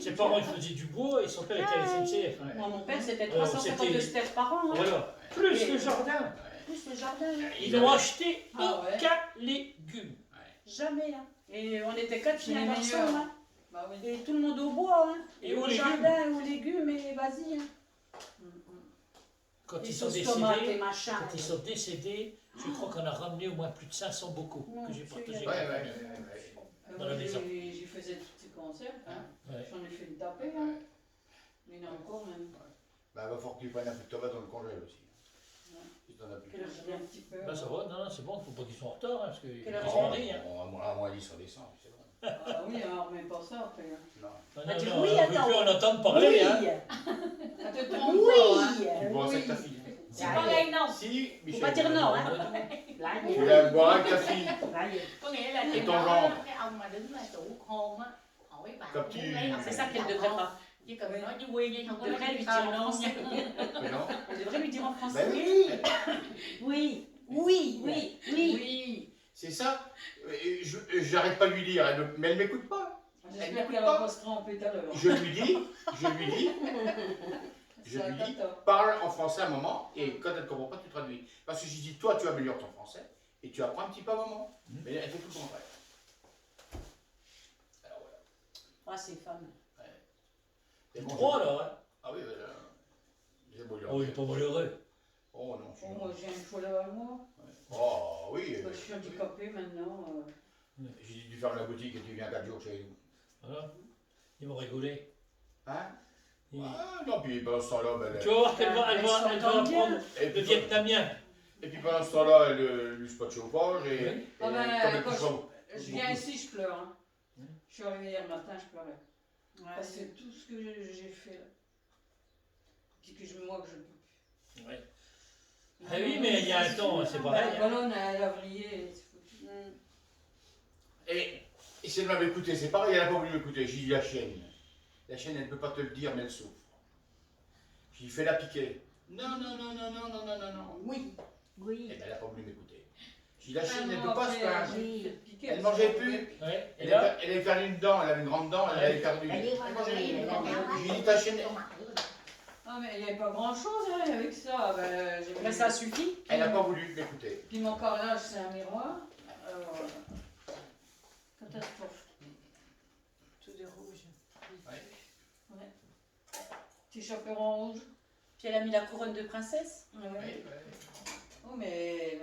Ses parents ils faisaient du bois et son père était à la SNCF. Moi, mon père, c'était Alors, 352 stères par an. Hein. Voilà. Plus le jardin. Plus le jardin. Ils n'ont acheté Ah ouais. aucun légume. Jamais. Hein. Et on était 4 filles C'est les à garçon. meilleurs. Hein. Bah oui. Et tout le monde au bois. Hein. Et au aux légumes. jardin, aux légumes, et vas-y. Hein. Quand Les ils sont sauces tomates et décédés, machin. quand ils sont décédés, je crois qu'on a ramené au moins plus de 500 bocaux Non, que j'ai c'est partagé. vrai. Dans la maison. J'y faisais toutes ces concerts. Hein. Ouais. J'en ai fait une tapée. Hein. Il y en a encore même. Bah, va falloir que tu prennes un peu de tomate dans le congèle aussi. Si t'en as plus. Quelle heure j'ai un petit peu. Ben ça va, non, c'est bon, il ne faut pas qu'ils soient en retard, hein, parce qu'ils Quelle heure sont c'est mariés. Hein. À moins 10 sur décembre, c'est bon. Ah oui, on remet pas ça après. Hein. Non. Non, Bah, non, tu- non, oui, on ne veut attends. plus en entendre parler. Oui. Hein. Ah, te trompe Oui. pas, hein. Tu bois oui. avec ta fille. C'est pareil, non. Si, Faut Michel. pas dire non, hein. Lại Tu vậy. vas boire avec ta fille. Lại vậy. Có nghĩa là Cái chừng con đó rồng. cái ông mà đứng là chủ hôn á, hỏi bà Cặp muốn chi- lấy ông C'est ça qu'elle devrait pas. chỉ cần nói với Quy nha, không có De nói vrai với lui tao dire đâu en nha. Mais non. On devrait lui dire en français. Ben oui. Oui. Oui. Oui. Oui. Oui. C'est ça. J'arrête pas de lui dire, mais elle m'écoute pas. J'espère qu'elle va pas se tromper tout à l'heure. Je lui dis, parle en français à un moment, et quand elle ne comprend pas, tu traduis. Parce que je dis, toi, tu améliores ton français, et tu apprends un petit peu à un moment. Mais elle fait tout le contraire. Alors voilà. Ah, ces femmes. C'est bon, Trois là, hein. Ah oui, voilà. C'est beau, Oh, il n'est pas malheureux. Oh non, je suis Oh, moi j'ai un choix là, moi. Oh oui. Je suis handicapée maintenant. J'ai dû faire la boutique et tu viens 4 jours chez nous. Voilà. Ils vont rigoler. Hein? Ils- Ah non, puis pendant ce temps-là, ben, Tu vas voir qu'elle va, elle va Elles s'entendent apprendre et le puis, vietnamien. et puis pendant ce temps-là, elle n'use pas de chauffage et, Oui. et Ah ben, comme elle quand couche pas- Je viens ici, je pleure. Hein. Hein? Je suis arrivée hier matin, je pleurais. Ouais. Parce que tout ce que j'ai fait là. Puis que moi que je ne peux plus. Ouais. Ah oui, mais il y a un temps, c'est pareil. La Hein. colonne, elle a vrillé. C'est foutu. Et si elle m'avait écouté, c'est pareil, elle n'a pas voulu m'écouter. J'ai dit la chienne. La chienne, elle ne peut pas te le dire, mais elle souffre. J'ai dit fais-la piquer. Non, non, non, non, non, non, non, non, non. Oui. Et Oui. ben, elle n'a pas voulu m'écouter. J'ai dit la Ah chienne, elle ne non, peut pas se après, plaindre. j'ai fait piquer, Elle parce mangeait que- plus. Ouais. Et Elle là, avait perdu une dent, elle avait une grande dent, elle avait perdu. Elle dit Elle mangeait plus. moi J'ai dit ta chienne, Ah mais il n'y avait pas grand chose hein, avec ça. Ben, j'ai Mais ça suffit. elle n'a pas voulu m'écouter. Puis mon carrelage, c'est un miroir. Catastrophe. Tout de rouge. Petit chaperon rouge. Puis elle a mis la couronne de princesse. Ouais. Oh mais...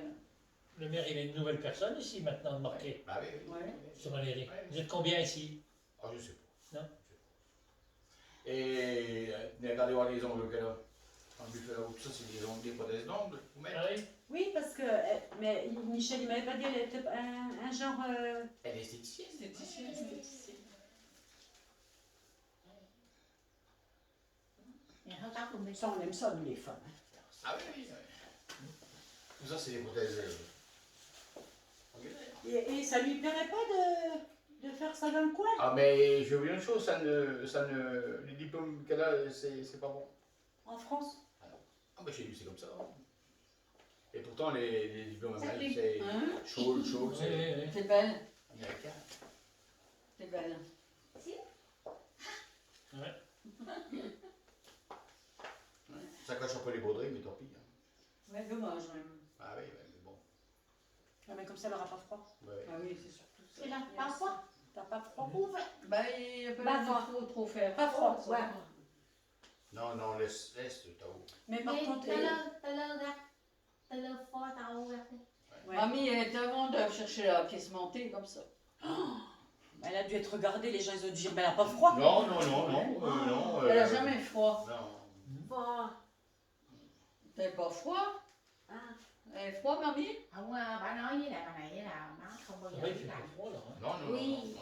le maire, il est une nouvelle personne ici maintenant, marqué Bah oui, oui. Ouais. sur Valérie. Vous êtes combien ici? Ah, je sais pas. Non. Et regardez voir les ongles qu'elle a. En buffet là, tout ça, c'est des ongles, des prothèses d'ongles. Vous mettez. Ah oui? Oui, parce que. Mais Michel, il m'avait pas dit, elle était un genre. Elle est esthéticienne. Esthéticienne. Hớt tóc luôn đi. Ça, on aime ça, nous, les femmes. Ah oui, oui, oui. Tout ça, c'est des prothèses. Et ça lui plairait pas de faire ça dans le coin? Ah, mais je vais vous dire une chose, les diplômes qu'elle a, c'est pas bon. En France? Ah, bah chez lui, c'est comme ça. Et pourtant, les diplômes Ça américains, fait- c'est Hein? chaud, Oui, c'est oui, oui. T'es belle. américain. T'es belle. Ça cache un peu les broderies, mais tant pis. Hein. Ouais, dommage même. Ah oui, ouais, mais bon. Non, mais comme ça, elle aura pas froid. Ouais. Ah oui, c'est surtout ça. C'est là, pas froid. T'as pas froid? Bah, il n'y a Pas pas froid. trop faire. Pas froid, ça. ouais. Non, non, laisse Tao. Mais par contre. Tao lơ phó tao ra. Ouais. Mamie, elle était avant de chercher la pièce montée comme ça. Elle a dû être regardée, les gens ils ont dû dire, mais elle a pas froid. Non, non, non, non, non. Elle a jamais froid. Non. Phó. T'as pas froid? À, Elle est froid, mamie? ông bà nói với lại bà này là má không bao C'est giờ vrai đi qu'il fait làm. froid là. Hein. Non, non, Oui.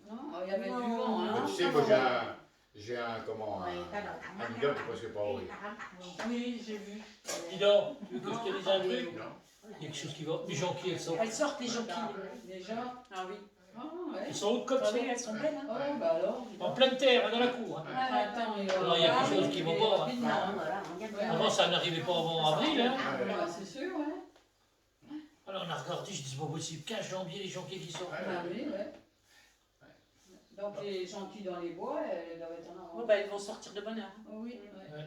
non, non, non. Non, il y avait du Non. vent, Mais hein? tu sais, moi j'ai un, comment, Rồi tao đòi tặng un má idole qui est presque pas horrible. tao không tặng luôn. Oui, j'ai vu. Dis donc, tu veux que je te dise un truc? Non. Il y a quelque chose qui va. Les gens qui elles sont. Elles sortent, les jonquilles. Déjà? Ah oui. Ah, ouais. Ils sont hautes comme Ah ça. oui, elles sont belles, hein. Oh, bah alors. En pleine terre, hein, dans la cour. Hein. Attends, Alors, il y a quelque chose qui va pas, hein. rapidement, Đó, hein. rồi đó, ông dám Ouais. Avant, ça n'arrivait pas avant avril. Hein. Ah, c'est sûr, ouais. Alors, on a regardé, je dis, c'est pas possible. 15 janvier, les gens qui sont. Ouais, Bah oui, ouais. Donc les gens qui dans les bois, elles doivent être en Oh, avance. bah, ils vont sortir de bonne heure. Oui, Ouais.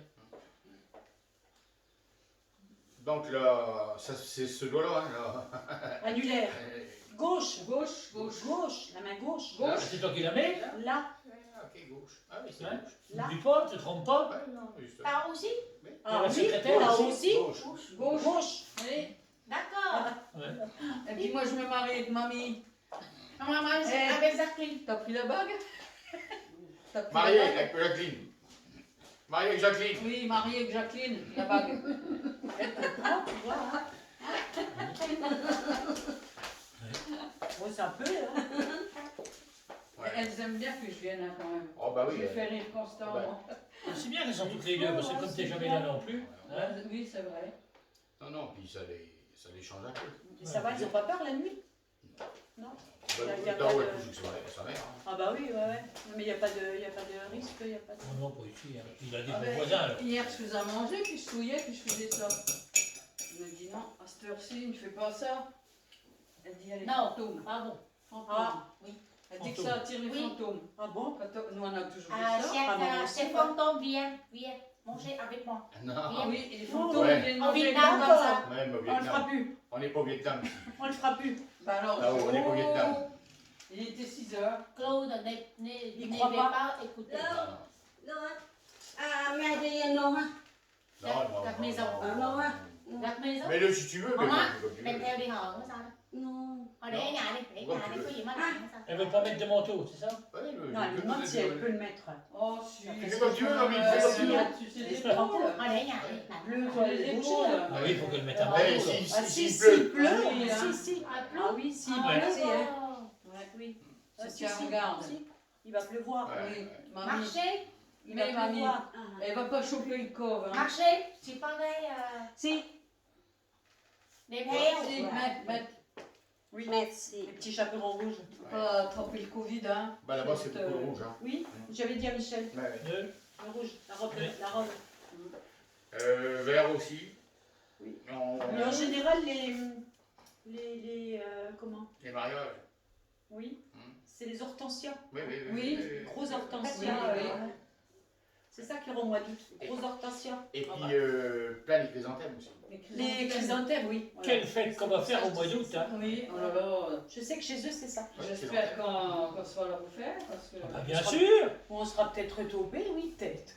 Donc là, ça, c'est ce doigt-là. Hein, là. Annulaire. Gauche. Gauche, gauche. Gauche. La main gauche. Gauche. C'est toi qui la mets Là. Ok, gauche. Ah oui, c'est Hein gauche. Là. N'oublie pas, te trompe pas. Ouais, non, juste. Par aussi? Ah la oui. secrétaire Là aussi. aussi. Gauche. Gauche. Gauche. Allez. D'accord. Ouais. Et puis moi je me marie avec mamie. Maman, c'est Eh. avec Jacqueline. T'as pris la bague? T'as pris Marié la bague? avec Jacqueline. Marié avec Jacqueline. Oui, mariée avec Jacqueline, la bague. Ah, tu vois. Hein. Oh, ça peut. Hein. Ouais. Elles aiment bien que je vienne hein, quand même. Oh bah oui. Je fais rire constamment. C'est bien qu'elles sont toutes les deux, parce que comme t'es jamais là non plus. Hein Oui, c'est vrai. Non, non, puis ça les change un peu. Et ça va, ils ont pas peur la nuit? Non. Bah, Y a t'as pas ouais, de- plus que sa mère. Hein. Ah bah oui, ouais, ouais. Non, mais il n'y a pas de risque, il n'y a pas de... Non, non, pas ici. Hein. Il a des Ah bons ben, voisins. Alors. Hier, je faisais à manger, puis je souillais, puis je faisais ça. Elle me dit non, à cette heure-ci, ne fais pas ça. Elle dit, il y a les Non. fantômes. Ah bon? Fantômes. Ah, oui. Elle dit que Fantômes. ça attire les Oui. fantômes. Ah bon? Nous, on a toujours Ah, dit ça. Ah, maman c'est aussi, fantôme, viens, manger avec moi. Non, Ah oui, et les fantômes Ouais. viennent Au manger. Vietnam, comme ça. même au On le fera Vietnam. plus. On n'est pas au Vietnam. On le fera plus. Bah alors, Ah oui, on est pas au Vietnam. il était 6 heures. Claude Il ne croit veut pas. pas écouter. Non, Mẹ đi yên đâu ha? non. Gặp maison. Đâu ha? Gặp maison. Mets-le si tu veux, mais Maman, bon, comme tu đem veux. theo đi hờ nó sao đó. Non. Để ở nhà đi, để ở nhà đi, có gì mới làm nó sao. Elle veut pas mettre de manteau, c'est ça? Ouais, Non, elle demande si elle peut le mettre. Oh, si. Fais comme tu veux, Mamie, fais comme tu veux. Tu sais, Les les épaules. Để ở nhà đi. làm. Bleu, Sur les épaules. Ah oui, il faut qu'elle mette un Ouais, manteau. si, quoi. Ah si, si, s'il s'il pleut. pleut. Oui, hein. Si, si. Ah, Ah oui, s'il Ouais. pleut, c'est... hein. d'accord. Ouais, oui. Ça Ah, si, tient, si, regarde. si. Il va pleuvoir. Ouais. Oui, mamie. Marcher, Il va Mais mamie, pleuvoir. elle va pas choper le corps. Hein. marcher, c'est pas vrai. Si. Đem Si, theo. mettre, Oui. Merci. Les petits chaperons rouges. pas attraper le Covid. Hein. Bah là-bas, c'est Juste, beaucoup de rouge. Hein. Oui, j'avais dit à Michel. Ouais, ouais. Deux. Le rouge, la robe. Oui. La robe. Vert aussi. Oui. Non, Mais en général, comment? les mariages. Oui. Hmm. C'est les hortensias. Oui, oui, Oui, Gros Oui, hortensias. oui. C'est ça qui rend au mois d'août. Gros hortensias. Et puis, Ah bah. plein les chrysanthèmes aussi. Les chrysanthèmes, oui. Voilà. Quelle fête qu'on va faire au mois d'août, hein? Oui, oh là là. Je sais que chez eux, c'est ça. Ouais, J'espère qu'on sera là pour faire. Parce que... Ah, bien sûr! On sera peut-être retopé, oui, peut-être.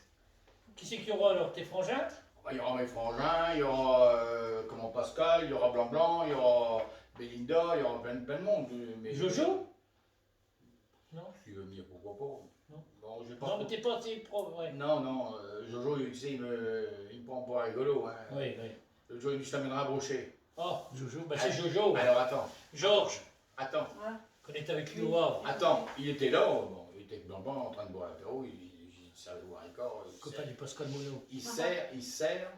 Qui c'est qu'il y aura alors? Tes frangins? Bah, il y aura mes frangins, il y aura comment Pascal, il y aura Blanc, il y aura Belinda, il y aura plein de monde. Mais, Jojo? Non? Tu veux venir, pourquoi pas? Non. Bon, je vais pas. Non, mais t'es pas assez pro, ouais. Non, Jojo, tu sais, il me prend pas rigolo. Hein. Oui, oui. Le jour, il je t'amènera à brocher. Oh, Jojo, bah c'est Jojo. Alors attends, Georges, attends, qu'on est avec lui au Havre. attends, il était là, bon, il était avec Blanc en train de boire l'apéro, il savait boire un corps, Copain du Pascal Monod. il sert,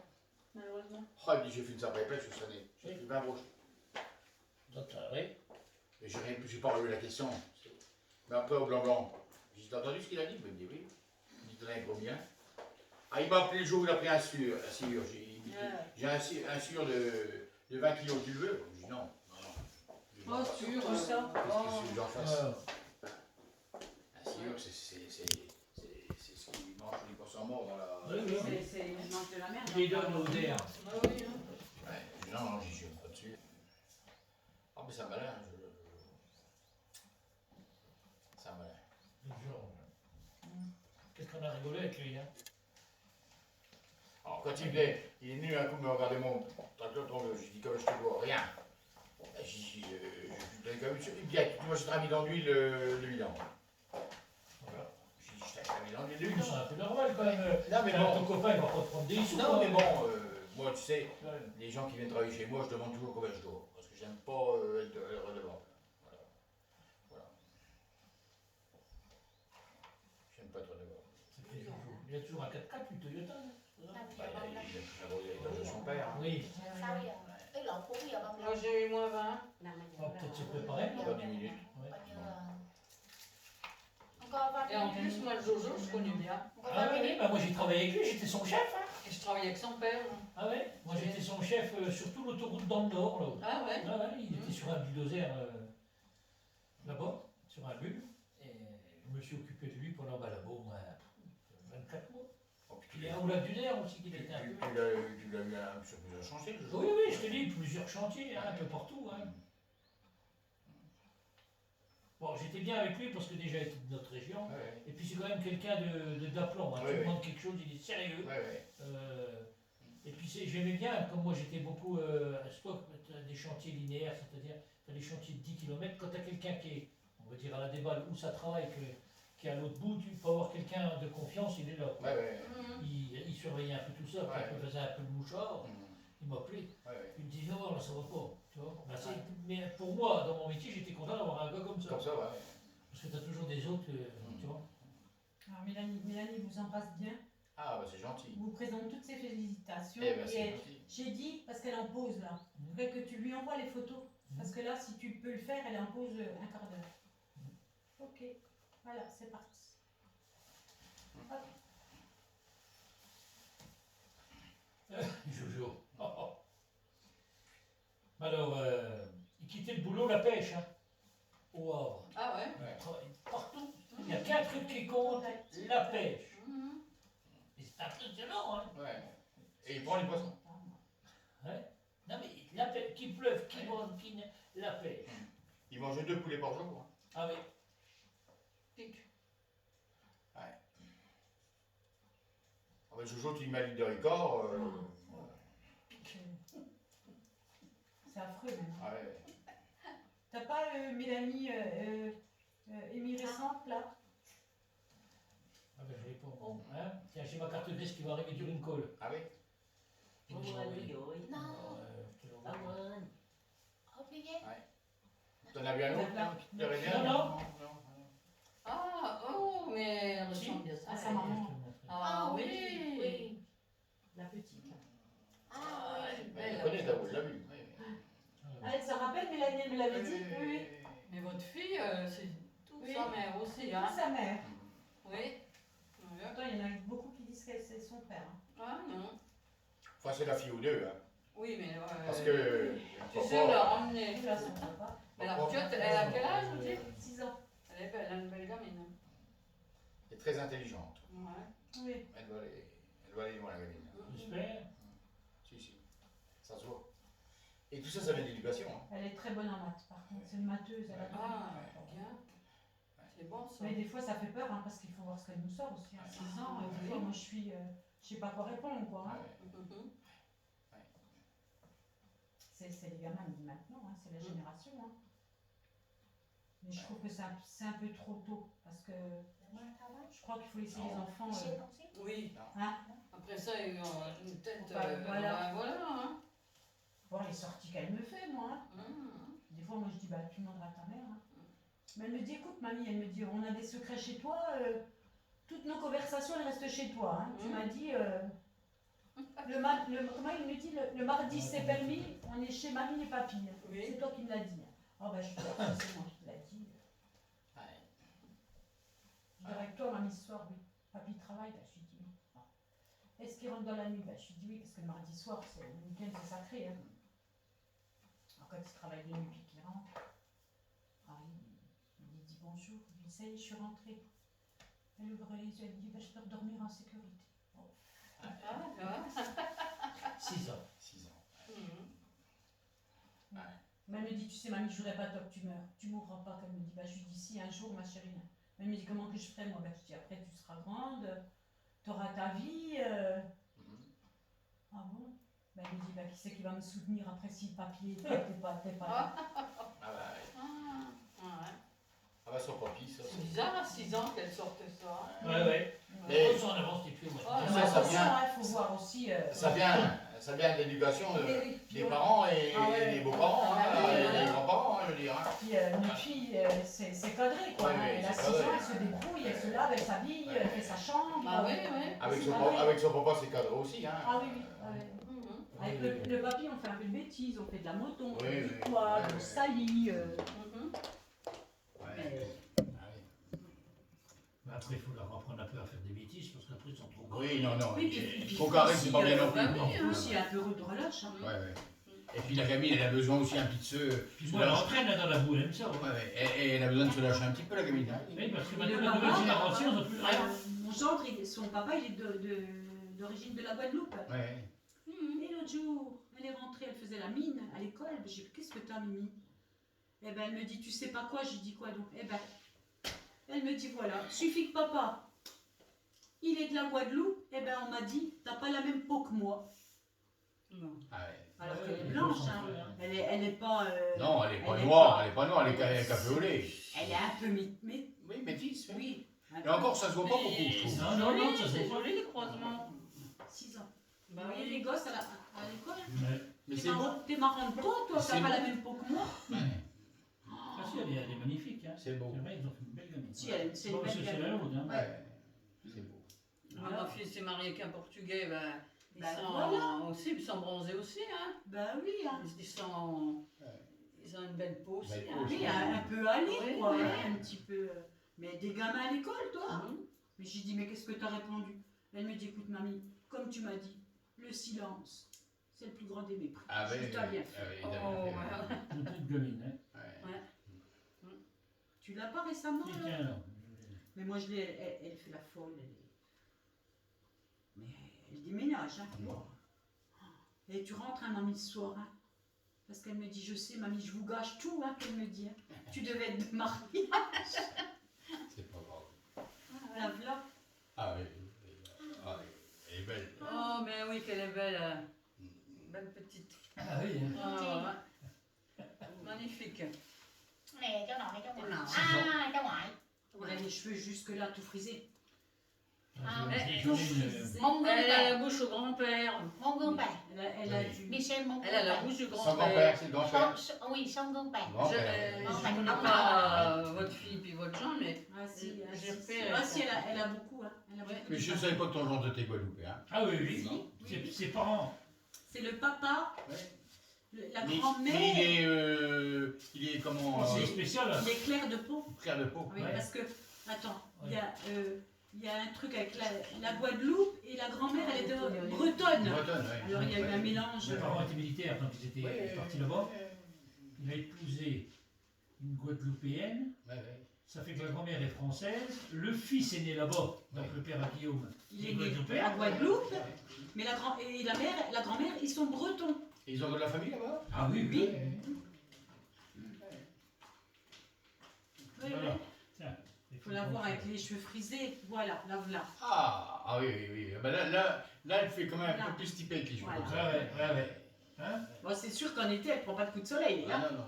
Malheureusement. oh, il dit j'ai fait une sacrée pêche, je sonnais, j'ai fait 20 broches. Donc, oui. Mais j'ai pas relevé la question. Mais après au Blanc, j'ai dit, t'as entendu ce qu'il a dit? Il me dit oui. Il me dit, t'en as combien? Ah, il m'a appelé le jour où il a pris un sûr. J'ai un sûr de 20 kilos, tu le veux? Je dis non. Oh, sûr. Tout ça. Qu'est-ce que tu veux que j'en fasse? Ah, Un sûr, c'est ce qui mange les poissons morts dans la. oui, oui. C'est ils mangent de la merde. Il les donne au DER. Ah oui, hein. Ouais, non, j'y suis pas dessus. Ah, mais c'est un malin. C'est un malin. Georges. Qu'est-ce qu'on a rigolé avec lui, hein? Alors, quand il venait, il est venu un coup me regarder mon tracteur tombé. J'ai dit, comme je te vois, rien. J'ai dit, je comme il me dit, ah, tu vois, je t'ai mis dans l'huile le bilan. Voilà. J'ai dit, je t'ai mis dans l'huile le Lui, bilan. c'est un peu normal quand même. Non, mais Ton bon. copain, il va pas te prendre des sous. Non, quoi. mais bon, moi, tu sais, Ouais. les gens qui viennent travailler chez moi, je demande toujours combien je dois. Parce que j'aime pas être redevable. Voilà. Voilà. J'aime pas être redevable. C'est fait Jojo. Il a toujours un 4x4, lui, Toyota. Hein? Bah, il a l'héritage de son père. Hein. Oui. Sao bây giờ? Cái lẩu cuốn bây giờ bao Moi nhiêu? j'ai eu moins 20. On va peut-être se préparer. Pas 10 minutes. Ouais. Bao nhiêu là... Encore 20 Et en minutes. plus, moi, le Jojo, je connais bien. Encore Ah 20 oui, minutes. bah moi j'ai travaillé avec lui, j'étais son chef. Hein. Et je travaille avec son père. Ah ouais? Moi j'étais son chef sur toute l'autoroute dans le nord. Là. Ah ouais. Ah ouais, il était sur un bulldozer là-bas, sur un bulle. Et je me me suis occupé de lui pendant, bon, 24 mois. Oh, puis Il y a un lac du Nerf aussi qui était un peu. tu l'as eu sur plusieurs chantiers, le jour. Oui, oui, je te dis, plusieurs chantiers, hein, un peu partout. Hein. Bon, j'étais bien avec lui parce que déjà il était de notre région. Ouais, Et puis c'est quand même quelqu'un d'aplomb. Hein. Ouais, Tu ouais. demandes quelque chose, il est sérieux. ouais. Et puis j'aimais bien, comme moi j'étais beaucoup à stock, des chantiers linéaires, c'est-à-dire des chantiers de 10 km. Quand tu as quelqu'un qui est, on va dire, à la déballe où ça travaille, qui est à l'autre bout, tu peux avoir quelqu'un de confiance, il est là. Ouais, ouais. Il surveillait un peu tout ça, puis Ouais. il faisait un peu le mouchard, il m'appelait. Ouais. Il me dit non, là ça va pas. Tu vois. Mais pour moi, dans mon métier, j'étais content d'avoir un gars comme ça. Comme ça, ouais. Parce que tu as toujours des autres, tu vois. Alors Mélanie vous embrasse bien, Ah, bah c'est gentil. vous présente toutes ses félicitations. Eh ben, c'est et gentil. j'ai dit, parce qu'elle est en pause là, Mhm. je voudrais que tu lui envoies les photos. Parce que là, si tu peux le faire, elle est en pause un quart d'heure. Ok, voilà, c'est parti. Hop. Jojo. Oh, oh. Alors, il quittait le boulot, la pêche, hein, au Havre. Ah ouais. Il travaille partout. Il n'y a qu'un truc qui compte, la pêche. Mhm. Et c'est impressionnant, hein. Ouais. Et il prend les poissons. Ouais. Non mais la pêche, qu'il pleuve, qu'il vente, qu'il ne... la pêche. Il mange 2 poulets par jour. Hein. Ah oui. Pique. Ah, bah, Jojo, tu m'as dit de Ricard. C'est affreux même. Ah, ouais. T'as pas Mélanie émis récente là? Ah ben je réponds. Hein. Tiens, j'ai ma carte grise qui va arriver du Rincol. Ah oui. Je vais l'envoyer. Non. Je te l'envoie. Oublié. T'en as vu un autre, non, qui te plairait bien? Non. Ah, oh, mais elle ressemble bien ça. Ah, sa maman. Ah oui. Oui. La petite là. Ah oui. Elle Je connais, t'as l'a vu. Ah, elle se rappelle, Mélanie, elle me l'avait dit? Oui, oui. Mais votre fille, c'est tout Oui. sa mère aussi, C'est hein. sa mère. Oui. Attends, il y en a beaucoup qui disent que c'est son père. Hein. Ah non. Enfin, c'est la fille ou deux. Hein. Oui, mais. Parce que. Tu sais, la ramener. Et là, son papa. Mais la petite, elle a quel âge, vous dites 6 ans. Elle est belle, elle a une belle gamine. Elle est très intelligente. Ouais. Oui. Elle doit aller loin, la gamine. J'espère. Si. Ça se voit. Et tout ça, ça vient d'éducation. Hein. Elle est très bonne en maths, par contre. C'est une matheuse. Elle a Ah, bien. C'est bon ça. Mais des fois, ça fait peur, hein, parce qu'il faut voir ce qu'elle nous sort aussi. À 6 ans, des fois, moi, je sais pas quoi répondre, quoi. Hein. Mhm. C'est les gamins de maintenant, hein, c'est la génération. Hein. Mais je trouve que c'est un peu trop tôt, parce que je crois qu'il faut laisser les enfants... Oui. hein, Après ça, ils ont une tête. Voilà. Voilà. Hein. voir les sorties qu'elle me fait, moi. Hein. Mhm. Des fois, moi, je dis, bah, tu demanderas à ta mère. Hein. Mais elle me dit, écoute, mamie, elle me dit, on a des secrets chez toi, toutes nos conversations, elles restent chez toi. Hein. Tu m'as dit, comment il me dit, le mardi, c'est permis, on est chez mamie et papy. Hein. Oui. C'est toi qui me l'as dit. Oh, bah, je dis, c'est moi qui te l'ai dit. Je dirais avec toi, mamie, ce soir, oui. Papy travaille, bah, je lui dis oui. Ah. Est-ce qu'il rentre dans la nuit? Bah, je lui dis oui, parce que le mardi soir, c'est le week-end, c'est sacré. Hein. Alors, quand il travaille de nuit puis qu'il rentre, il lui dit bonjour, il dit ça y est, je suis rentrée. Elle ouvre les yeux, elle me dit bah, je peux redormir en sécurité. Oh. Ah, tu vois. 6 ans. 6 ans. Mhm. Mais elle me dit, tu sais, mamie, je voudrais pas toi que tu meurs. Tu mourras pas, comme elle me dit. Bah, je lui dis si, un jour, ma chérie. Mais elle me dit, comment que je ferai, moi? Bah, je dis, après, tu seras grande, tu auras ta vie. Ah bon? Bah, elle me dit, bah, qui c'est qui va me soutenir après si le papier, t'es pas là? Ah bah, Ouais. ah bah son papy, ça. C'est bizarre à 6 ans qu'elle sorte ça. Ouais. Mais- Attention, en avance, t'es plus au Ah, Mais ça attention, vient- il faut voir aussi. Ça vient de l'éducation des parents et Ah ouais. des beaux-parents, hein, Ah ouais, et ouais. des grands-parents, hein, je veux dire. Hein. Puis une fille, c'est cadré quoi. Ouais, Hein. ouais, Elle a c'est 6 ans, cadré. elle se débrouille, elle se lave, elle s'habille, Ouais. elle fait sa chambre. Ah oui, oui. Avec C'est son, cadré. avec son papa, c'est cadré aussi. Hein. Ah oui, oui. Ah ouais. Mhm. Avec le papy, on fait un peu de bêtises, on fait de la moto, on Oui, fait du oui. poids, Ouais, on ouais. salit. Mhm. Ouais. Mais Ah oui. Mais après, il faut leur apprendre un peu à faire des bêtises parce qu'après, ils sont trop grands. Oui, non. Oui, puis Trop carré, c'est pas bien non plus. bah oui, il faut aussi un peu de relâche. Hein. Ouais, ouais. Et puis la gamine, elle a besoin aussi un petit de Puis moi, elle entraîne là, dans la boue, elle aime ça. Ouais. Ouais, ouais. Et elle a besoin de se lâcher un petit peu, la gamine. Hein. Oui, parce que Et maintenant, le la papa, nouvelle génération, ils n'ont plus rien. Mon gendre, son papa, il est d'origine de la Guadeloupe. Ouais. Et l'autre jour, elle est rentrée, elle faisait la mine à l'école. J'ai dit, qu'est-ce que t'as, Mimi? Eh ben, elle me dit, tu sais pas quoi? J'ai dit, quoi donc? Eh ben, elle me dit, voilà, suffit que papa, il est de la Guadeloupe, eh ben, on m'a dit, t'as pas la même peau que moi. Non. Ah ouais. Alors Ouais, qu'elle est les blanche, peaux sont hein. claires. Elle est pas. Non, elle est pas elle est noire, pas- elle est pas noire, elle est café au lait. Elle est un peu mais Oui, métisse. Oui. oui. Et encore, ça se voit pas beaucoup, je trouve. Non, non, non, ça c'est se voit. joli les croisements. 6 ans. Bah Vous voyez oui. les gosses à l'école? Ouais. Mais T'es c'est beau. t'es marrant de toi, toi, C'est t'as pas beau. la même peau que moi. Ouais, Ah si, elle est magnifique. Hein. c'est beau. C'est vrai, ils ont fait une belle gamine. Si, c'est Bon, une belle c'est gamine. la nôtre, hein. Ouais, c'est beau. Moi, ma fille s'est mariée avec un Portugais, ben, ils Ben, sont voilà. aussi, ils sont bronzés aussi, hein. Bah oui, hein. Ils ont une belle peau aussi. Belle hein. peau aussi. Oui, un peu allé, Oui, quoi. oui. Un petit peu. Mais des gamins à l'école, toi. Mhm. Mais j'ai dit, mais qu'est-ce que t'as répondu? Elle me dit, écoute, mamie, comme tu m'as dit, le silence, c'est le plus grand des mépris. Ah Je ouais, dis, t'as bien fait. Oh, ouais. Une petite gamine. Hein. Ouais. Tu l'as pas récemment, Tiens, là? tiens, alors. Mais moi, je l'ai, elle fait la folle. Mais elle déménage, hein. Mm. Et tu rentres, hein, mamie, ce soir, hein. Parce qu'elle me dit, je sais, mamie, je vous gâche tout, hein, qu'elle me dit. Hein. Tu devais être de mariage. C'est pas grave. La voilà. Ah oui. Ah, elle est belle. Oh, mais oui, qu'elle est belle. Belle petite. Ah oui, hein. Ah, ouais. Magnifique. Nè cháu nội cháu ngoại. Nào. À cháu ngoại. Elle a les cheveux jusque-là, tout frisés. Ah, Ah, j'ai- j'en ai une, Mon gương Elle a la bè. bouche au grand-père. Mon gương bè. Elle a Oui. du... Michel mon Elle a gương la bè. bouche du Son grand-père. grand-père, c'est le grand-père. Oui, son gương bè. Je Grand-père. ne connais pas votre fille puis votre Jean, mais Ah si, ah, J'ai si, repéré. ah, si, elle a beaucoup. Hein. Elle a beaucoup Mais de je ne femmes. savais pas que ton gendre était guadeloupéen. Hein. Ah oui, oui. Si. Ses parents. C'est le papa, Ouais. la Mais grand-mère. il est comment C'est spécial. Il est clair de peau. frère de peau. Oui, Ouais. parce que, attends, Ouais. il y a un truc avec la Guadeloupe et la grand-mère, elle était Oui, oui, oui. bretonne. Bretonne, ouais. Alors il y a eu un Ouais. mélange. Mes parents étaient militaires quand ils étaient Ouais, partis là-bas. ouais, Il a épousé une Guadeloupéenne. ouais, ouais. Ça fait que la grand-mère est française. Le fils est né là-bas, donc Ouais. le père à Guillaume. Il est né Guadeloupéen. à Guadeloupe, mais et la grand-mère, ils sont bretons. Et ils ont de la famille là-bas? Ah oui, oui. Ouais. Oui, Voilà. oui. Tiens, Il faut la voir avec les cheveux frisés. Voilà, la voilà. Ah oui, oui, oui. Ben là, elle fait quand même un peu plus typée avec les cheveux Voilà. comme Ouais, ça. ouais, ouais. Hein? Bon, c'est sûr qu'en été, elle prend pas de coup de soleil. Ah, Hein. non, non.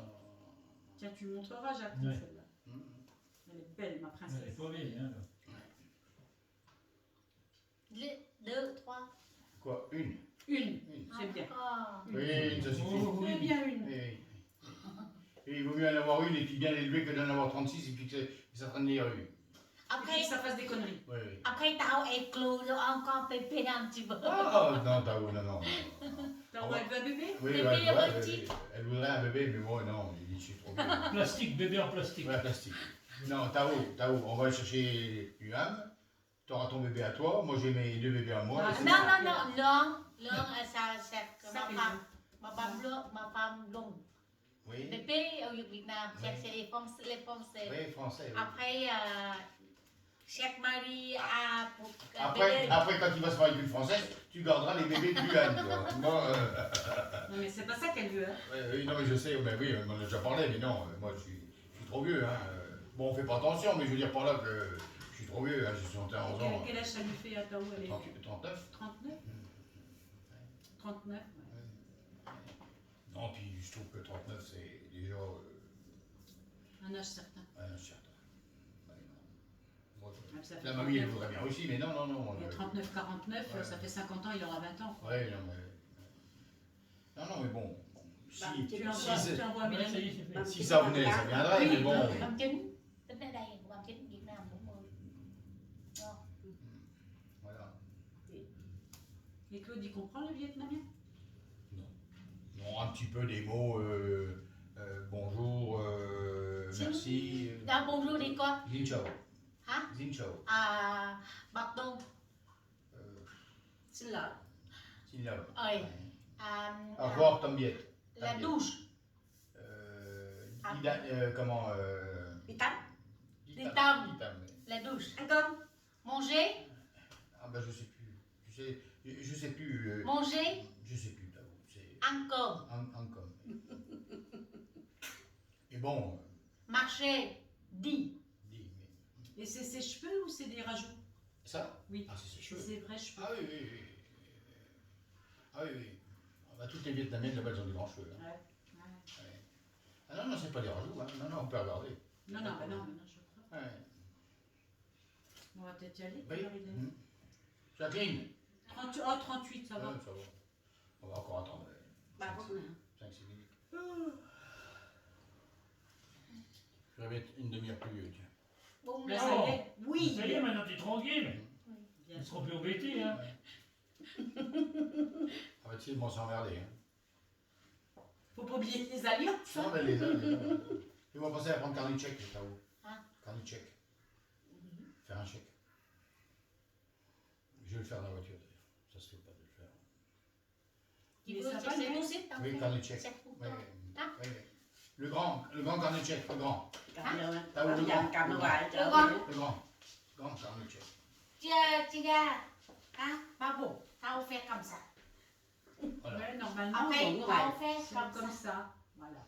Tiens, tu me montreras, Jacques, Ouais. celle-là. Mm. Elle est belle, ma Elle est princesse. pas vieille, hein. Deux, trois. Quoi? Une? Une, c'est bien. Encore. Oui, ça suffit. Oh, C'est oui. bien une. Oui. Et il vaut mieux en avoir une et puis bien l'élevée que d'en avoir 36 et puis que ça traîne les rues. Et Après, puis que ça fasse des conneries. Oui, oui. après tao est clos, encore pépé un petit peu. Ah non, Tao, non, non. T'as envie de un bébé? Oui, Bébé ouais, ouais, petit. elle voudrait un bébé, mais moi non, il dit je suis trop vieux. Plastique, bébé en plastique. Ouais, plastique. Non, Tao, on va aller chercher du ham. Tu auras ton bébé à toi, moi j'ai mes deux bébés à moi. Ah, et c'est Non, ça. non, non, long, ça, Ça, ma femme longue. Oui, Bébé au Vietnam, c'est les Français. oui, français. Oui. Après, chaque mari a pour Après, quand il va se marier avec une française, tu garderas les bébés du ham. Toi. Moi, Non, mais c'est pas ça qu'elle veut. Hein. oui, non, mais je sais, ben oui, on en a déjà parlé, mais non, moi je suis trop vieux. Hein. Bon, on fait pas attention, mais je veux dire par là que je suis trop vieux, hein, j'ai 71 ans. Quel âge ça lui fait à Tao? Elle est 39. 39? 39, ouais. Non, puis je trouve que 39 c'est déjà Un âge certain. un certain. Ouais, non. Moi, Ah, ça fait la mamie elle 39. voudrait bien aussi, mais non, non, non. Et 39-49, Ouais. ça fait 50 ans, il aura 20 ans. Ouais, non, mais. Non, non, mais bon. Si, Tu envoies, si, tu envoies Ouais, ça y Mélanie. est, c'est fait. si ça venait, ça viendrait, mais bon. 39, tính ra đây 39 Việt Nam 40. Voilà. Et Claude, il comprend le vietnamien? Non, un petit peu des mots, bonjour, merci. Đó, bonjour đi con. Xin chào. Hả? Xin chào. Bạc Đông. Euh, c'est là. Xin chào. Ơi. Au revoir, Tombiette. La douche. Comment Đi tắm. Đi tắm. Đi tắm, oui. La douche. Ăn cơm. Manger. Ah ben je sais plus. Je sais plus. Manger. Je sais plus, t'avoue. C'est Ăn cơm. en com. Et bon, Marcher. Dit. dis, mais Et c'est ses cheveux ou c'est des rajouts? ça Oui. Ah, c'est ses C'est cheveux. ses vrais cheveux. Ah oui, oui, oui. Ah oui, oui. Ah, bah, toutes les Vietnamiennes là-bas, elles ont des grands cheveux. Hein. Ouais. Ouais. Ah non, non, c'est pas des rajouts. Hein. Non, non, on peut regarder. Non, non, bah non, je crois. Ouais. On va peut-être y aller. Oui. quelle heure il est Jacqueline 38, oh, 38, ça va. Ouais, ça va. On va encore attendre Bah, pourquoi? 5-6 minutes. Je vais mettre une demi-heure plus vieux, tiens. Bung Là, ra. ça y est. Oui. Ça y est, maintenant t'es tranquille. Bien. Ils ne seront plus embêtés. Hein. Ah bah tu sais, ils vont s'emmerder. Hein. Faut pas oublier les alliances. Non, mais les ils vont penser à prendre carnet de chèque, là-haut. Hein? Carnet de chèque. Faire un chèque. Je vais le faire dans la voiture, d'ailleurs. Ça se fait pas de le faire. Tu Mais veux ça que va, c'est non? tout c'est Oui, carnet de chèque. C'est pour Oui, toi. oui. Hein? Oui, oui. Le grand carnet de chèque, le grand. Hả? T'as où le grand Cầm Le hoài grand. cho con. Le grand. Grand carnet de chèque. Chị ra. Hả? Ba bố. Tao fait comme ça. Voilà. Ouais, normalement, En fait, bon, on fait c'est comme comme ça. ça. Voilà.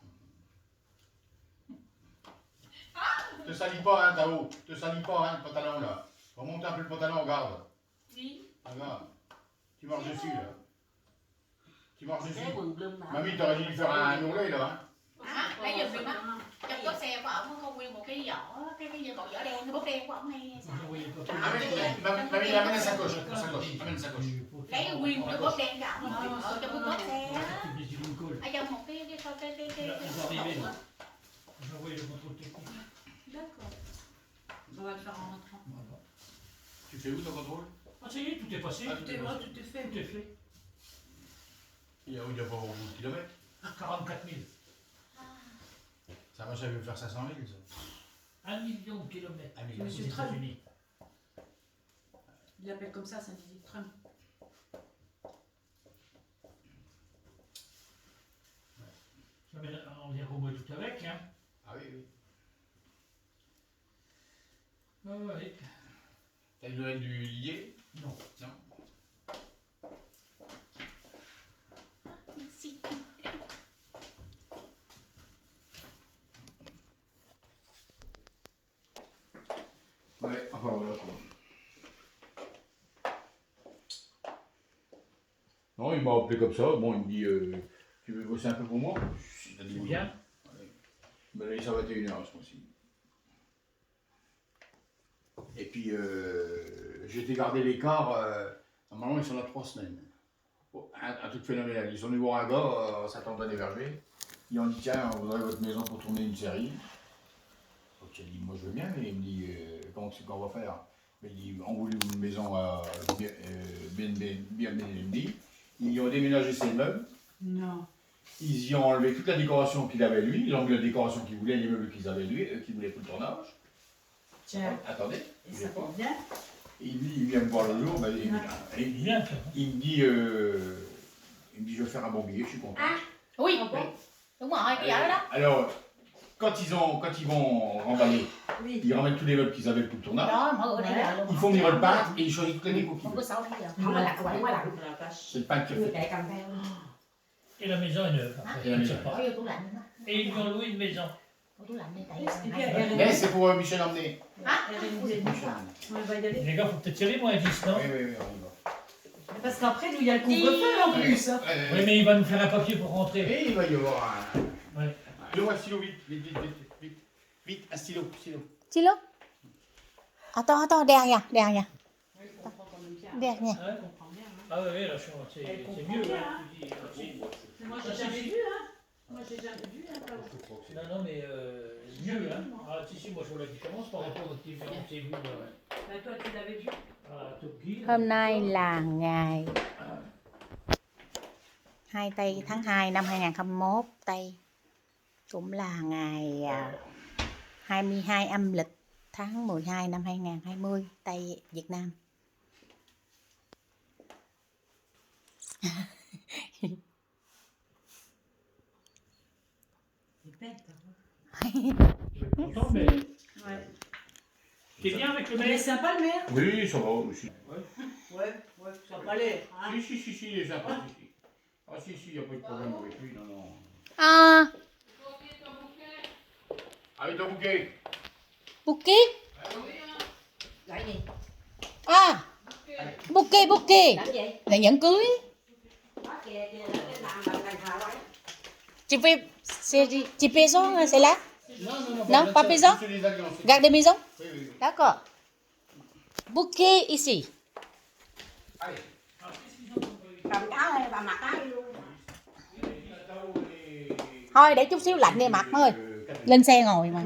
Te salis pas, hein, Tao. Te salis pas, hein, le pantalon, là. Remonte un peu le pantalon, regarde. Oui. Regarde. Tu marches dessus, là. Tu marches dessus. Cái quần lưng mà. Mamie, t'aurais dû lui faire un ourlet, là, hein. À, nãy giờ phim á, trong có xe của ổng có nguyên một cái giỏ, cái bọc giỏ đen, cái bốt đen của ổng hay Vous sao? envoyez pas Ah, plus. Mamie, amène la sacoche. La sacoche. Amène la sacoche. Cái nguyên một cái bốt đen của ổng ở trong cái cốp xe á, Tu mets du glycol. ở trong một cái Là, ils vont arriver, là. J'ai envoyé le contrôle technique. D'accord. On va le faire en rentrant. Voilà. Tu fais où ton contrôle? Ah, ça y est, tout est passé. Ah, Tout est bon, tout est fait. Tout est fait. Il y a pas beaucoup de kilomètres. 44 000. Ça va, j'avais faire 500 000, ça. 1 million de kilomètres. 1 million. Aux Monsieur Trump. États-Unis. Il appelle comme ça, dit Trump. Ça met- On vient au mois d'août avec. Hein. Ah oui, oui. Ah, ouais. T'as une nouvelle du Lillet? Non. Non. Merci. Ouais, enfin voilà quoi. Non, il m'a appelé comme ça. Bon, il me dit tu veux bosser un peu pour moi? Il a dit C'est oui. bien. Ouais. Il m'a donné 121 h ce mois-ci. Et puis j'ai été garder l'écart. Normalement, ils sont là 3 semaines. Bon, un truc phénoménal. Ils sont venus voir un gars, s'attendait des Vergers. Ils ont dit tiens, on voudrait votre maison pour tourner une série. Donc j'ai dit moi je veux bien, mais il me dit comment c'est qu'on va faire? Mais il dit on voulait une maison à Airbnb. Ils y ont déménagé ses meubles. Non. Ils y ont enlevé toute la décoration qu'il avait lui. Ils ont mis la décoration qu'ils voulaient, les meubles qu'ils avaient lui, qu'ils voulaient pour le tournage. Tiens, Attendez, et il ça est pas. fait bien. Il vient me voir le jour, il C'est bien, ça. me dit je vais faire un bon billet, je suis content. À, oui, Ah bon? đúng rồi, cái giỏ đó. Alors, quand ils vont remballer, Oui. ils ramènent tous les meubles qu'ils avaient pour le tournage. Đó, mọi người đây giờ luôn. Ils font venir le peintre et ils choisissent toutes les décos qu'ils Không có veulent. xấu bây giờ. Không là quậy quá lạnh. La vache. C'est le peintre qui a Người fait. chạy cầm theo. Et la maison est neuve. Hả? Après, je ne sais Bỏ pas. vô tủ lạnh đó. Et ils lui ont loué une maison. Bỏ tủ lạnh đi tại Et puis, elle Mais c'est pour Michel emmener. Hả? Michel emmener. On va y aller. Les gars, faut peut-être tirer moins 10, non? Oui, oui, oui, on y va. Parce qu'après, nous, il y a le couvre-feu en plus. Hein. Oui, mais il va nous faire un papier pour rentrer. Et il va y avoir un. Ouais. Donne-moi un stylo, vite, vite, vite, vite, vite. Vite, un stylo, stylo. Stylo. To, đèn nha, đèn nha. Oui, je comprends quand même bien. Đèn nha. Ouais. Je comprends bien. Hein. Ah oui, là, c'est Elle c'est comprend mieux. bien, Hein, hein. tu dis, si. Moi, Ah, j'ai si, jamais si. vu, hein. Moi, j'ai jamais vu, hein. Pas Je crois que c'est. Non, non, mais mieux. Hein. Ah, si, moi, je vois la différence par rapport au petit on s'est vu Bah, toi, tu l'avais vu. à Top Gear. Hôm nay là ngày 2 Tây tháng 2 năm 2021, Tây cũng là ngày 22 âm lịch tháng 12 năm 2020, Tây Việt Nam. Content, mais. Ouais. T'es bien avec le Il est mec? sympa le maire. Oui, ça va aussi. Ouais, ça va aller. Hein. Si, il est sympa. Si. Ah, si, il n'y a pas de problème avec lui, non, non. À, Avec ton bouquet. bouquet. À, bouquet. Là nhẫn cưới. Chị Peso, c'est là? Non, pas Peso? C'est les alliances. Garde maison? Oui, oui. D'accord. Bouquet ici. Allez. Thôi để chút xíu lạnh đi mặt thôi. Lên xe ngồi mà.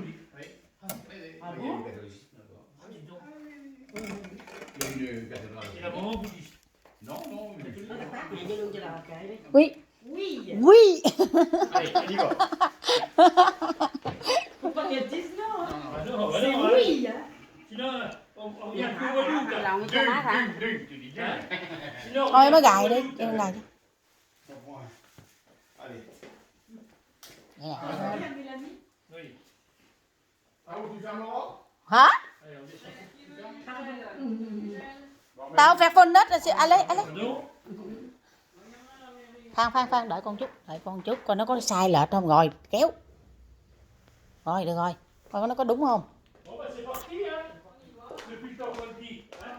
C'est la maman bouddhiste. Non, non. Oui. Oui. Oui. Allez, on y va. Faut pas qu'elle dise non. Hein. Ah non, bah C'est non, oui. Hein. sinon, on vient plus au là. Deux, tu dis deux. Hein? Sinon, on Thôi vient mới plus gài au đi. Louvre. Em gài đi. Allez. Ah, Mélanie. Oui. Ah, où tu fermes Laura? Hả? Allez, on descend. Tao phải phone nết rồi. À lấy. Non? Khoan, đợi con chút. Coi nó có sai lệch không rồi, kéo. Rồi, được rồi. Coi nó có đúng không? Bon, bah c'est parti, hein. Depuis le temps qu'on le dit. Hein?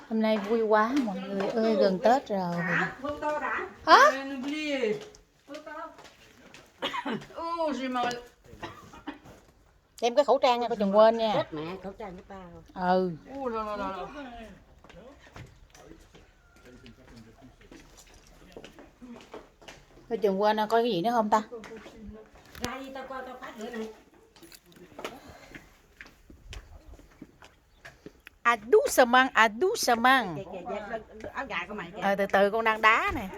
Hôm nay vui quá mọi người ơi, gần Tết rồi. Photo đã. Hả? J'ai oublié. Oh, j'ai mal. Đem cái khẩu trang nha, coi chừng quên nha. Chết mẹ, khẩu trang của tao. Ừ. Oh là là là là. Coi chừng quên, coi cái gì nữa không ta? Ra đi, tao phát nữa này. Adu samang. Kìa, áo dài của mày kìa. Từ từ con đang đá nè.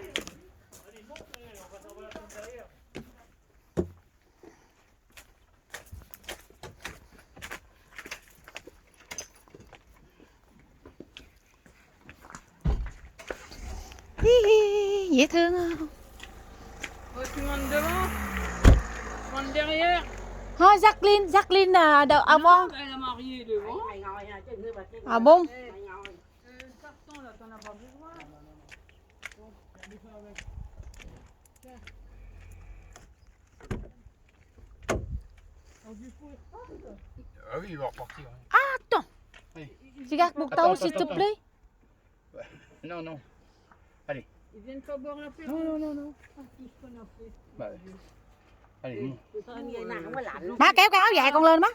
Dễ thương không? Oh, tu montes devant. Tu montes derrière. Thôi Jacqueline là đầu à bon. Elle a marié devant. Mày ngồi nha, chứ người bà kia. À bon. Mày ngồi. Carton là, t'en as pas besoin. Ah oui, il va repartir. Attends. Oui. Regarde bouton s'il te plaît. Non, non. Ils viennent pas boire l'apéro. Non. Bah, allez, non. Thôi như vậy nào không có lạnh luôn. Má kéo cái áo dài con lên má.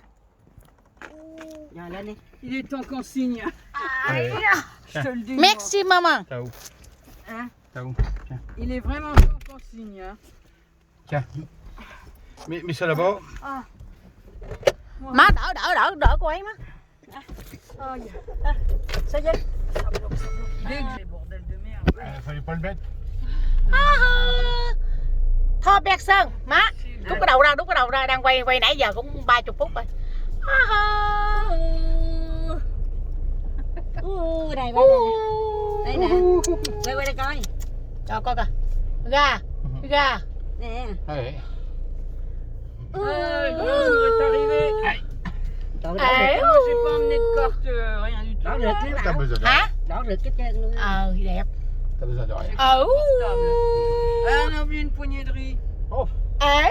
Rồi lên đi. Il est en consigne. Allez. Je te le dis. Merci maman. T'as où? Hein? T'as où? Il est vraiment en consigne. Hein. Tiens. Mets ça là-bas. Má đỡ cô ấy má. Sao vậy? Dès que j'ai bordel de merde. Fallait pas le mettre. Thôi Bẹt Sơn, má. Đút cái đầu ra, đang quay nãy giờ cũng 30 phút rồi. Đây nè. Quay đây coi. Cho coi kìa. Gà. Nè. Allez. Le grand jour est arrivé. Trời À. Moi, j'ai pas emmené de carte, rien du tout. Đỏ rực nữa T'as bảo. besoin de Hả? Đỏ rực cái chân luôn. Đẹp. T'as besoin de rien. À, Ah, on a oublié une poignée de riz. Oh, Eh,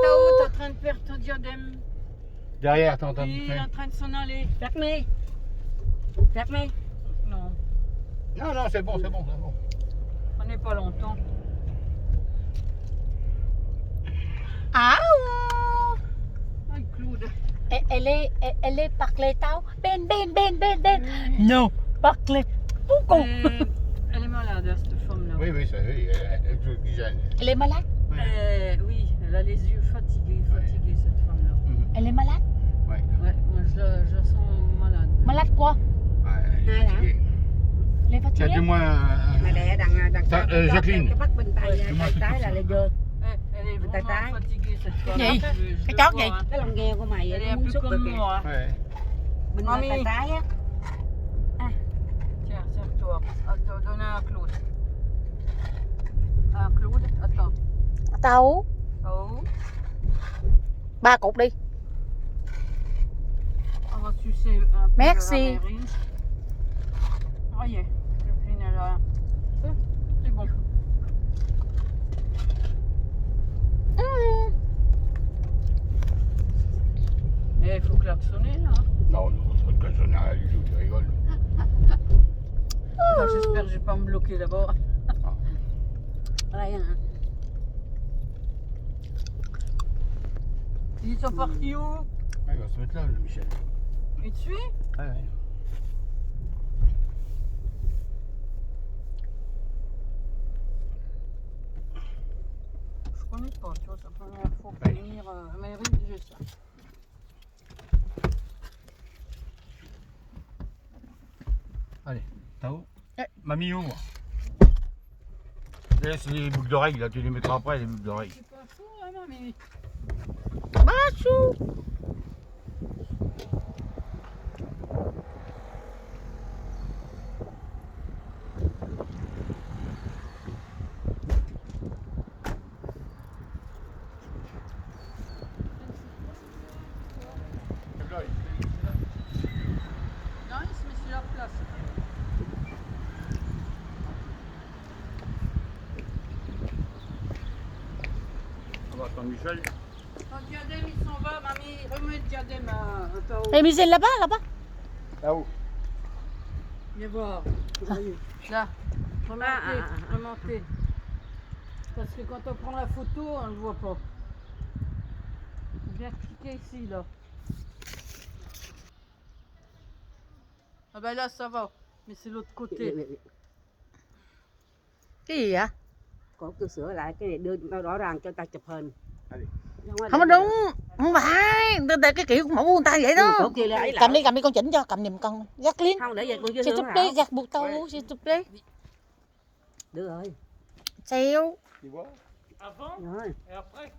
Tao, t'es en train de perdre ton diadème. derrière, t'entends. Il est en train de s'en aller. Fermé. Non, Non, c'est bon. on n'est pas longtemps. À. Aïe, Claude. Elle est parlée tao. Ben. Non, parlée. Beaucoup. Elle est malade, hein, cette femme-là. Oui, ça, oui, elle est oxygène. Elle est malade. Oui, elle a les yeux fatigués, cette femme-là. Elle est malade. Ouais, moi je la sens malade. Malade quoi? Ouais, elle est fatiguée. Elle est fatiguée. Tiens, dis-moi. Mà đè đằng Ta- cái Jacqueline. cái bắt bên tay Dis-moi tay tout trái de là suite. lên dơ. Elle est Ta vraiment tay. fatiguée cette femme. Gì? Je Cái le chót vois, gì? hein. Cái lông nghèo của mày Elle est nó un muốn peu xúc được comme kìa. moi. Ouais. Bên Mami. tay trái á. Tiens, serre-toi. Attends, donne un Claude. Un Claude, attends. Tấu Oh, 3 cục đi. on va sucer un peu Merci. la mairie. Oh yeah, Jacqueline, elle a... C'est bon. Et il faut klaxonner là. Non, non, c'est pas que rien du tout, tu rigoles. Attends, j'espère que je vais pas me bloquer là-bas. Ở đây hả? Ils sont partis où? Ouais, il va se mettre là, le Michel. Il te suit? Ouais, ouais. Je connais pas, tu vois, c'est la première fois pour venir à mairie, j'ai ça. Tao. Ouais. Mamie, ouvre. Laisse les boucles d'oreilles, là, tu les mettras après, les boucles d'oreilles. C'est pas fou, hein, mamie? Bachou. Non, il se met sur leur place. On va attendre Michel. Quand Diadème il s'en va, mamie, remets le Diadème à Tao. Et Michel là-bas, là-bas. Là-haut. Viens voir. Là, remontez, remontez. Parce que quand on prend la photo, on ne le voit pas. Viens cliquer ici, là. Ah ben là, ça va. Mais c'est l'autre côté. Cái gì vậy? Cô cứ sửa lại cái này đưa nó rõ ràng cho ta chụp hình. Không có đúng. Không phải. Tại cái kiểu mẫu của người ta vậy đó. Chỗ kia là ấy Cầm đi con chỉnh cho. Cầm giùm con. Jacqueline. Không để vậy cô chưa Sẽ sửa chụp hả? đi. Giặt buộc tao. Sẽ chụp đi. Được rồi. Xeo. Tu vois? Avant Rồi. et après.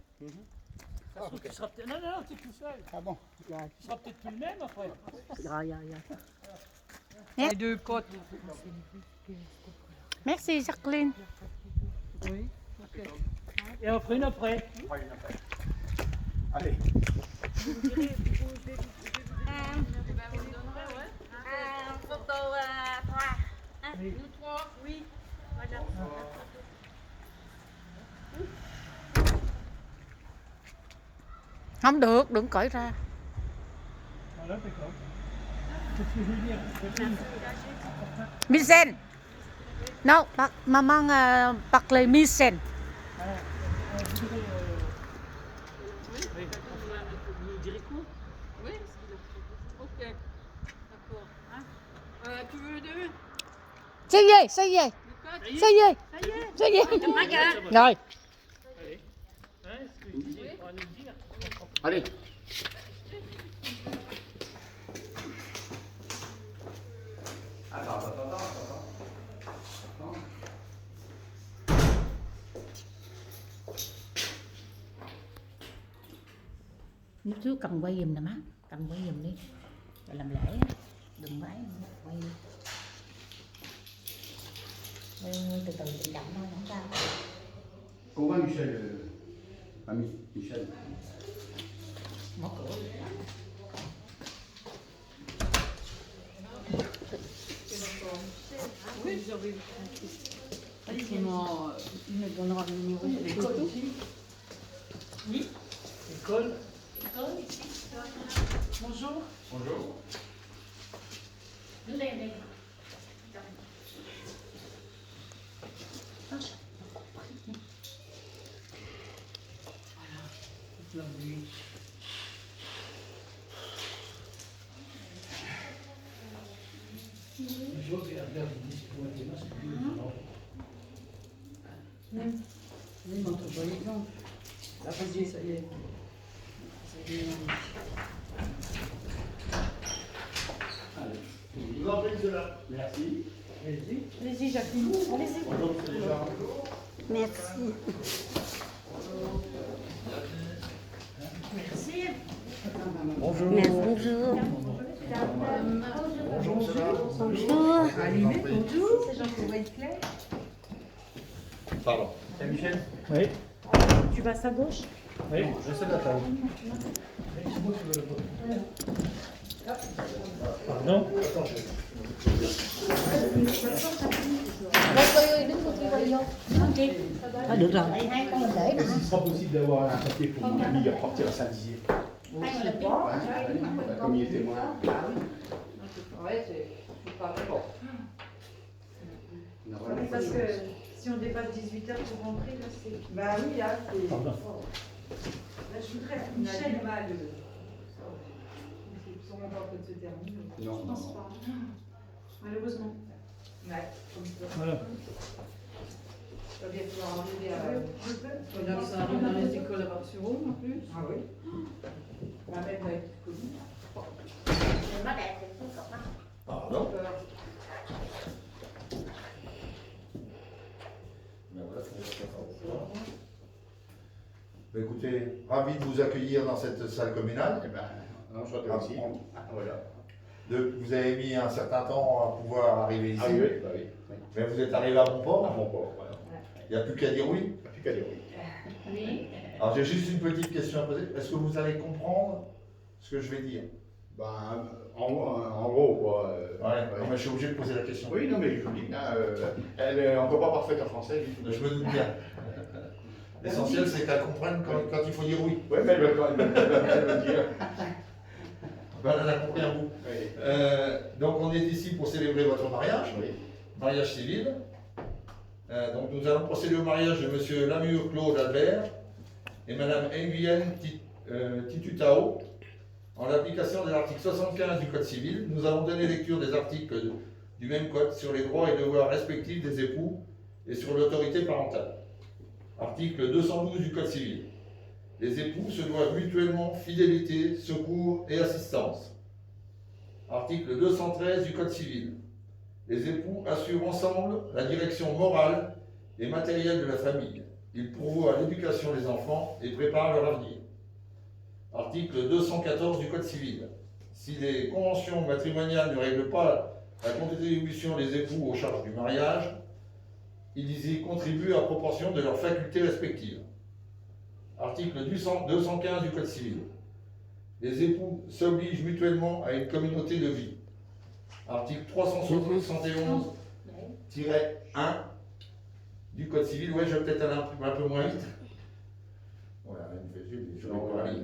Ça se trouve, tu seras peut-être... Non, non, non, tu es tout seul. Ah bon? Rồi. Tu seras peut-être plus le même après. Rồi rồi. Les deux potes. Merci Jacqueline. Oui. Ok. Et après une après. Allez. Photo Thoa. Nous trois, oui. Không được. Đừng cởi ra. Voilà, d'accord. Qu'est-ce que je veux dire? Michel. Non, maman parle Michel. Vous direz quoi? Oui. Ok. D'accord. Hein? Tu veux deux? Say gì? Say gì? Lucas, Say gì? Say gì? Rồi. Allez. Hein, ce que je disais, pour nous dire. Allez. Attends. Nước trước cầm quay giùm nè má. Cầm quay giùm đi. Rồi làm lễ á. Đừng máy quay. Quay từ từ chậm chậm thôi, không sao. Comment va Michel? Mamie, Michel. Mở cửa. oui, vous avez. Comment il me donnera le numéro de photo? Oui. École. Bonjour. Bonjour. Je regarde, c'est pour être là, c'est plus Oui, montre pas l'exemple. La vas-y, ça y est. Ça y est. Allez. Je vous en prie, cela. Merci. Allez-y, Jacqueline. Allez-y. Merci. Merci. Bonjour. Merci, bonjour. Bonjour, ça va? Bonjour. C'est Jean-Claude Claire. Pardon. C'est Michel? Oui. Tu passes à gauche. Oui, je sais la table. C'est moi qui veux le poste. Pardon? À được rồi. Est-ce qu'il sera possible d'avoir un papier pour mon ami à partir à Saint-Dizier? Comme il est témoin. Ouais, c'est pas vrai. Parce que si on dépasse 18h pour rentrer, là, c'est. Bah oui, là, c'est. Pardon. Là, je voudrais. On a Michel. du mal. C'est sûrement pas en train de se terminer. Non, Je pense pas. Malheureusement. Ouais, comme ça. Voilà. Ça va bien pouvoir arriver à. Regarde, ça arrive dans les écoles à Bar-sur-Aube en plus. Ah oui. On va mettre avec le Covid. Pardon? Ben voilà, Bah, écoutez, ravi de vous accueillir dans cette salle communale. Eh ben, enchanté aussi. Voilà. Vous avez mis un certain temps à pouvoir arriver ici, Ah oui, bah oui. mais vous êtes arrivé à bon À port. mon port, voilà. Il n'y a plus qu'à dire oui. Pas plus qu'à dire oui. Oui. Alors j'ai juste une petite question à poser. Est-ce que vous allez comprendre ce que je vais dire? Ben, en gros, quoi. Non, mais je suis obligé de poser la question. Oui, non, mais je vous dis, hein, elle est encore pas parfaite en français. Je me doute bien. L'essentiel, c'est qu'elle comprenne quand il faut dire oui. Oui, mais elle veut quand même le dire. Ben, elle a compris un bout. Oui. Donc on est ici pour célébrer votre mariage, Oui. mariage civil. Donc nous allons procéder au mariage de Monsieur Lamure Claude Albert et Madame Nguyen Titutao. En l'application de l'article 75 du Code civil, nous allons donner lecture des articles du même Code sur les droits et devoirs respectifs des époux et sur l'autorité parentale. Article 212 du Code civil. Les époux se doivent mutuellement fidélité, secours et assistance. Article 213 du Code civil. Les époux assurent ensemble la direction morale et matérielle de la famille. Ils pourvoient à l'éducation des enfants et préparent leur avenir. Article 214 du Code civil. Si les conventions matrimoniales ne règlent pas la contribution des époux aux charges du mariage, ils y contribuent à proportion de leurs facultés respectives. Article 215 du Code civil. Les époux s'obligent mutuellement à une communauté de vie. Article 371-1 du Code civil. Ouais, je vais peut-être aller un peu moins vite. Voilà, je vais pas aller.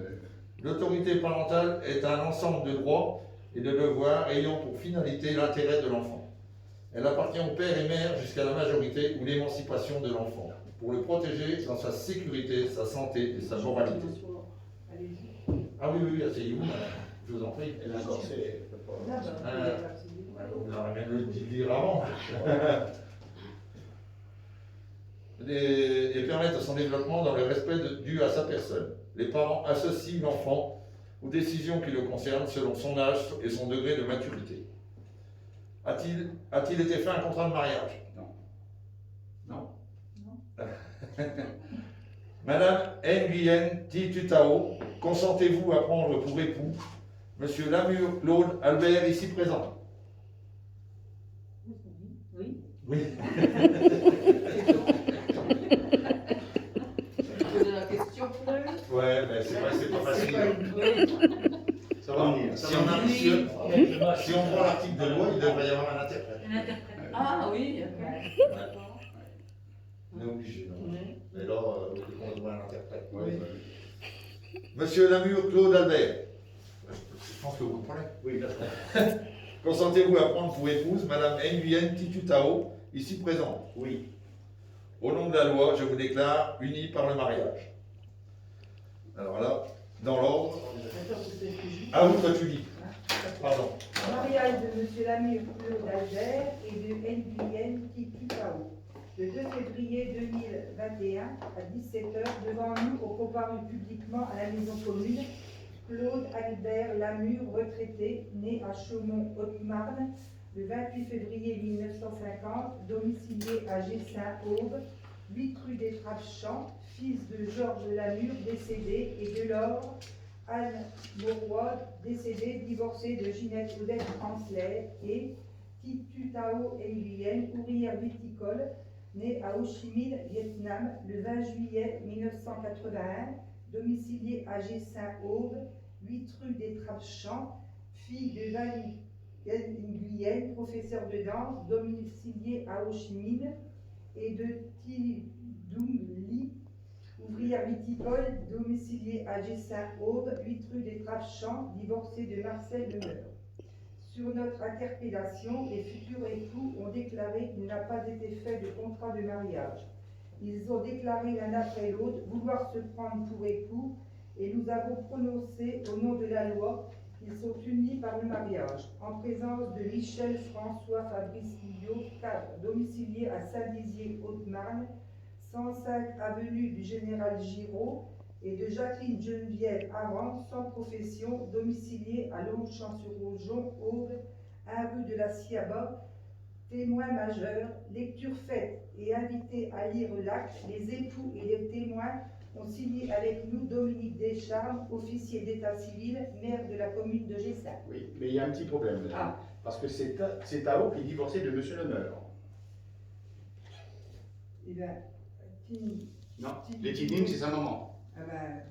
L'autorité parentale est un ensemble de droits et de devoirs ayant pour finalité l'intérêt de l'enfant. Elle appartient au père et mère jusqu'à la majorité ou l'émancipation de l'enfant, pour le protéger dans sa sécurité, sa santé et sa moralité. Ah oui, oui, asseyez-vous, madame. Je vous en prie. Et là encore, c'est. Vous aurez bien le dire avant. Et permettre son développement dans le respect dû à sa personne. Les parents associent l'enfant aux décisions qui le concernent selon son âge et son degré de maturité. A-t-il été fait un contrat de mariage? Non. Madame Nguyen Titutao, consentez-vous à prendre pour époux Monsieur Lamure Claude Albert, ici présent? Oui. Oui. Poser la question. Ouais, mais c'est vrai, c'est pas facile. Ça va venir. Si on prend l'article de loi, il devrait y avoir un interprète. Ah oui. On est obligé, non? Mais là, on devrait un interprète. Oui. Monsieur Lamure Claude Albert, je pense que vous comprenez. Oui, là. Consentez-vous à prendre pour épouse Madame Nguyen Titutao, ici présente? Oui. Au nom de la loi, je vous déclare unis par le mariage. Alors là, dans l'ordre. Ah oui, toi tu dis. Pardon. Mariage de M. Lamure Claude Albert et de Nguyen Titutao. Le 2 février 2021 à 17h, devant nous, au comparu publiquement à la maison commune, Claude Albert Lamure, retraité, né à Chaumont-Haute-Marne, le 28 février 1950, domicilié à Gessin-Aube, 8 rue des Trappes-Champs, fils de Georges Lamure, décédé, et de Laure Anne Mauroy, décédée, divorcée de Ginette Odette Fransley, et Titu Tao Nguyen, ouvrière viticole, née à Ho Chi Minh, Vietnam, le 20 juillet 1981, domiciliée à Gessin-Aube, 8 rue des Trappes-Champs, fille de Van Nguyen, professeur de danse, domiciliée à Ho Chi Minh, et de Thi Dung Li, ouvrière viticole, domiciliée à Gessin-Aube, 8 rue des Trappes-Champs, divorcée de Marcel Lemeur. Sur notre interpellation, les futurs époux ont déclaré qu'il n'a pas été fait de contrat de mariage. Ils ont déclaré l'un après l'autre vouloir se prendre pour époux, et nous avons prononcé au nom de la loi qu'ils sont unis par le mariage, en présence de Michel François Fabrice Guillot, cadre, domicilié à Saint-Dizier, Haute-Marne, 105 avenue du Général Giraud, et de Jacqueline Geneviève Aran, sans profession, domiciliée à Longchamp-sur-Aujon, Aube, 1 rue de la Ciaba, témoin majeur, lecture faite et invité à lire l'acte, les époux et les témoins ont signé avec nous Dominique Descharmes, officier d'état civil, maire de la commune de Gessin. Oui, mais il y a un petit problème, madame. Ah. Parce que c'est Tao qui est divorcé de monsieur Lemeur. Eh bien, Non, les Tinning, c'est sa maman. Ah ben,